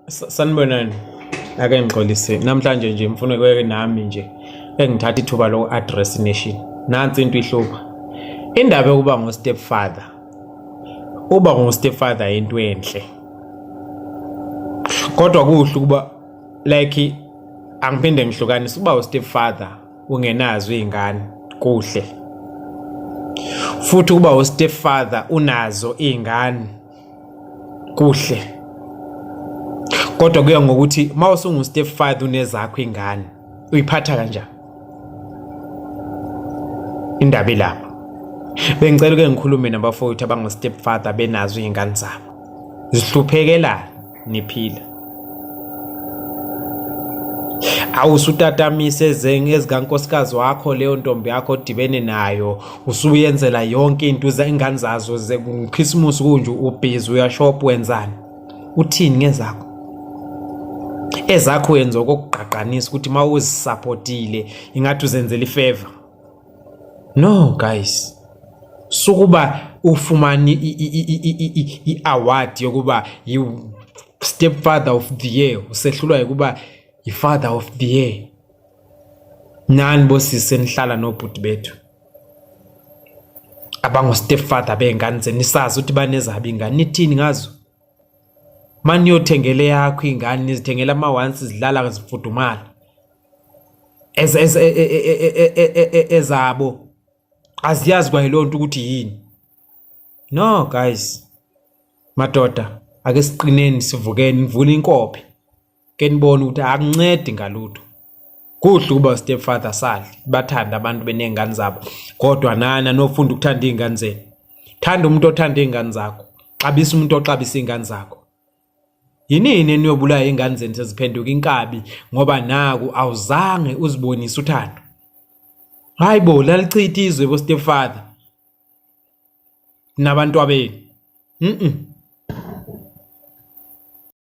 Sanibonani. Ake ngixolise. Namhlanje nje mfuna kweke nami nje engithatha ithuba lo address nation. Nansi into ihlupha. Indaba yokuba ngo stepfather. Uba ngo stepfather into enhle. Kodwa kuhle kuba like angiphinde ngihlukanise uba u stepfather ungenazo izingane kuhle. Futhi uba u stepfather unazo izingane kuhle. Kodwa kuya ngokuthi mawusungu stepfather unezakho ingane uyiphatha kanjani indaba ilapha. Bengicela ke ngikhulume nabafowethu abango stepfather benazo izingane zabo zihluphekela niphila. Awusutatamise ezikankosikazi wakho leyo ntombi yakho odibene nayo usuyenzela yonke into izingane zazo zeChristmas kunje ubhizi uyashop wenzani uthini ngezakho ezakho yenza okugqaqanisa ukuthi mawuzisupportile ingathi uzenzela ifavor. No guys, sukuba ufumani i-award yokuba you stepfather of the year usehlulwa ukuba i-father of the year. Nani bosisi nihlala nobhuti bethu abango stepfather bengane zenisazi ukuthi banezabo ingane nithini ngazo. Mani yothengele yakho ingane nizithengela ama-once zidlala zifudumala ezabo aziyazi kwayilo nto ukuthi yini. No guys, madoda ake siqineni sivukeni nivule inkophe ke nibone ukuthi akuncedi ngalutho. Kuhle ukuba stepfather sali bathanda abantu benengane zabo kodwa nana nofunda ukuthanda izingane zenu. Thanda umuntu othanda izingane zakho, xabisa umuntu oxabisa izingane zakho. Yinini eniyobulaya izingane zenu seziphenduka inkabi ngoba naku awuzange uzibonise uthando. Hayibo lalichitha izwe bo stepfather nabantu abenu.